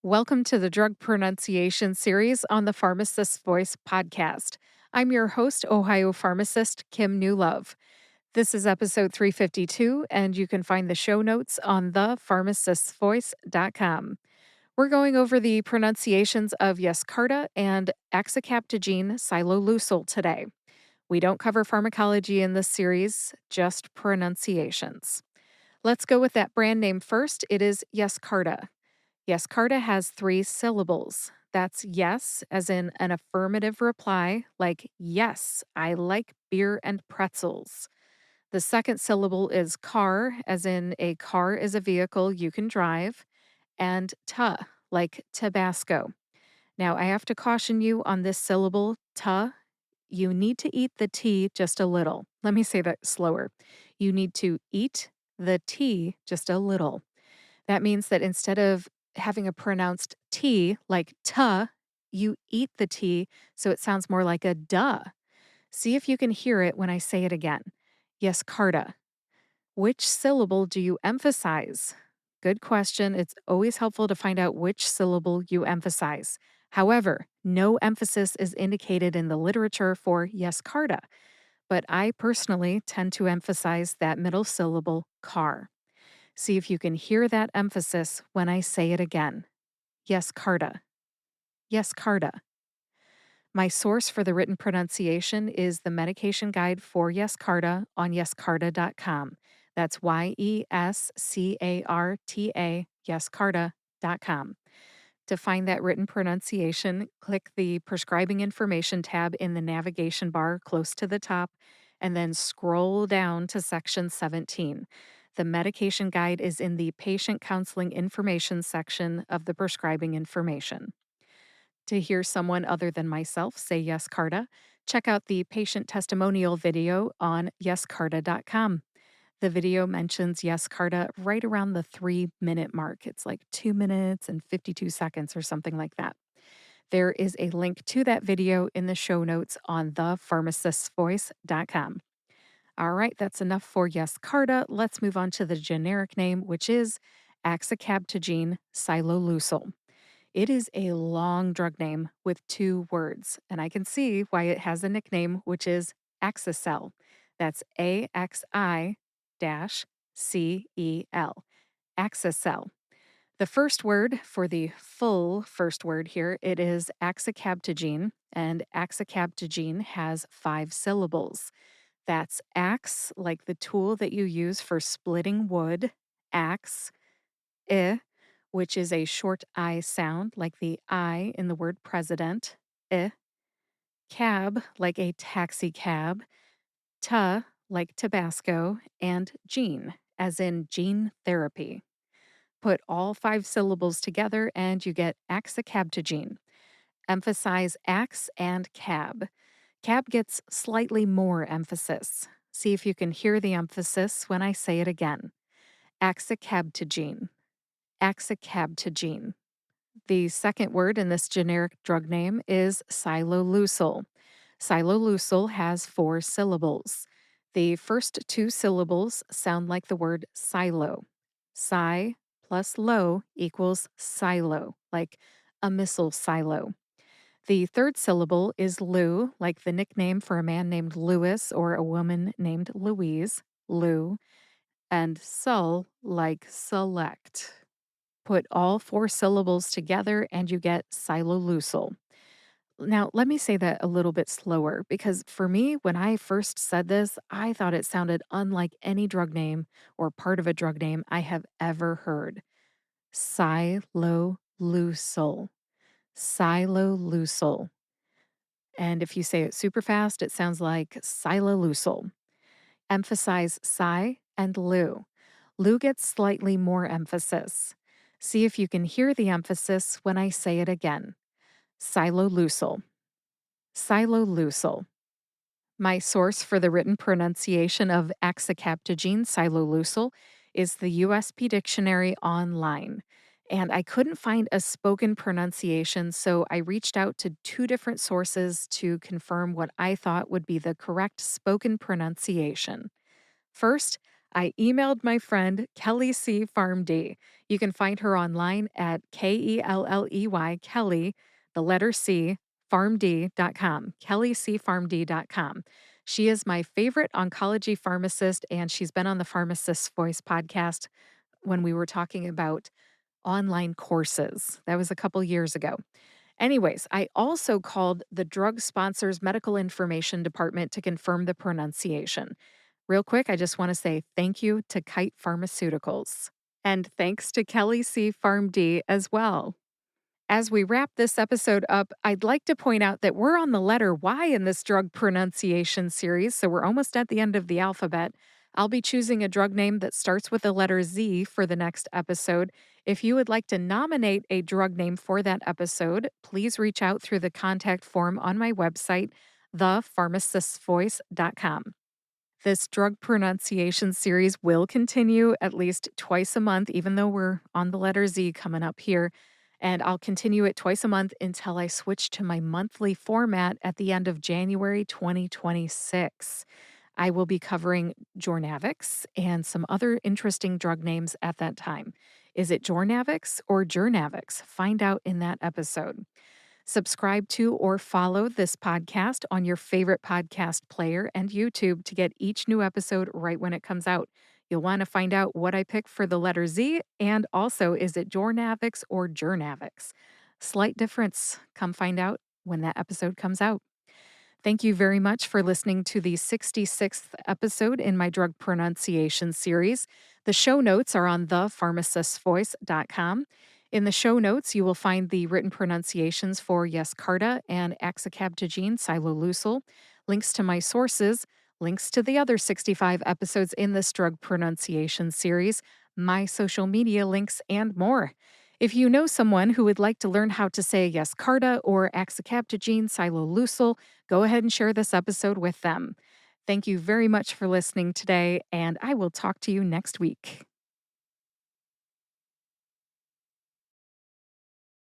Welcome to the Drug Pronunciation Series on the Pharmacist's Voice podcast. I'm your host, Ohio pharmacist Kim Newlove. This is episode 352, and you can find the show notes on thepharmacist'svoice.com. We're going over the pronunciations of Yescarta and axicabtagene SYE-loe-LOO-sel today. We don't cover pharmacology in this series, just pronunciations. Let's go with that brand name first. It is Yescarta. Yescarta has three syllables. That's yes, as in an affirmative reply, like yes, I like beer and pretzels. The second syllable is car, as in a car is a vehicle you can drive, and ta, like tabasco. Now, I have to caution you on this syllable, ta. You need to eat the T just a little. Let me say that slower. You need to eat the T just a little. That means that instead of having a pronounced T like tuh, you eat the T so it sounds more like a duh. See if you can hear it when I say it again. Yescarta. Which syllable do you emphasize? Good question. It's always helpful to find out which syllable you emphasize. However, no emphasis is indicated in the literature for Yescarta, but I personally tend to emphasize that middle syllable, car. See if you can hear that emphasis when I say it again. Yescarta. Yescarta. My source for the written pronunciation is the medication guide for Yescarta on yescarta.com. That's Yescarta, yescarta.com. To find that written pronunciation, click the prescribing information tab in the navigation bar close to the top, and then scroll down to section 17. The medication guide is in the patient counseling information section of the prescribing information. To hear someone other than myself say Yescarta, check out the patient testimonial video on yescarta.com. The video mentions Yescarta right around the 3-minute mark. It's like 2 minutes and 52 seconds or something like that. There is a link to that video in the show notes on thepharmacist'svoice.com. All right, that's enough for Yescarta. Let's move on to the generic name, which is AX-i-KAB-ta-jeen SYE-loe-LOO-sel. It is a long drug name with 2 words, and I can see why it has a nickname, which is Axicel. That's AXI-CEL. Axicel. The first word for the full first word here, it is axicabtagene, and axicabtagene has 5 syllables. That's axe, like the tool that you use for splitting wood, axe, I, which is a short I sound, like the I in the word president, I, cab, like a taxi cab, ta, like Tabasco, and gene, as in gene therapy. Put all 5 syllables together and you get axicabtagene. Emphasize ax and KAB. KAB gets slightly more emphasis. See if you can hear the emphasis when I say it again. Axicabtagene. Axicabtagene. The second word in this generic drug name is ciloleucel. Ciloleucel has 4 syllables. The first 2 syllables sound like the word silo. Sci plus lo equals silo, like a missile silo. The third syllable is Lou, like the nickname for a man named Louis or a woman named Louise, Lou, and Sel, like select. Put all 4 syllables together and you get ciloleucel. Now, let me say that a little bit slower because for me, when I first said this, I thought it sounded unlike any drug name or part of a drug name I have ever heard. Ciloleucel. Ciloleucel. And if you say it super fast, it sounds like ciloleucel. Emphasize SYE and LOO. LOO gets slightly more emphasis. See if you can hear the emphasis when I say it again. Ciloleucel. Ciloleucel. My source for the written pronunciation of axicabtagene SYE-loe-LOO-sel is the USP Dictionary online. And I couldn't find a spoken pronunciation, so I reached out to 2 different sources to confirm what I thought would be the correct spoken pronunciation. First, I emailed my friend Kelly C. PharmD. You can find her online at Kelley, Kelly, the letter C, PharmD.com, kellycpharmd.com. She is my favorite oncology pharmacist, and she's been on the Pharmacist's Voice podcast when we were talking about online courses. That was a couple years ago. Anyways, I also called the drug sponsor's medical information department to confirm the pronunciation. Real quick, I just want to say thank you to Kite Pharmaceuticals. And thanks to Kelly C. PharmD as well. As we wrap this episode up, I'd like to point out that we're on the letter Y in this drug pronunciation series, so we're almost at the end of the alphabet. I'll be choosing a drug name that starts with the letter Z for the next episode. If you would like to nominate a drug name for that episode, please reach out through the contact form on my website, thepharmacist'svoice.com. This drug pronunciation series will continue at least twice a month, even though we're on the letter Z coming up here. And I'll continue it twice a month until I switch to my monthly format at the end of January 2026. I will be covering Jornavix and some other interesting drug names at that time. Is it Jornavix or Jurnavix? Find out in that episode. Subscribe to or follow this podcast on your favorite podcast player and YouTube to get each new episode right when it comes out. You'll want to find out what I picked for the letter Z and also is it Jornavix or Jurnavix? Slight difference. Come find out when that episode comes out. Thank you very much for listening to the 66th episode in my drug pronunciation series. The show notes are on thepharmacist'svoice.com. In the show notes, you will find the written pronunciations for Yescarta and axicabtagene SYE-loe-LOO-sel, links to my sources, links to the other 65 episodes in this drug pronunciation series, my social media links, and more. If you know someone who would like to learn how to say Yescarta or axicabtagene SYE-loe-LOO-sel, go ahead and share this episode with them. Thank you very much for listening today, and I will talk to you next week.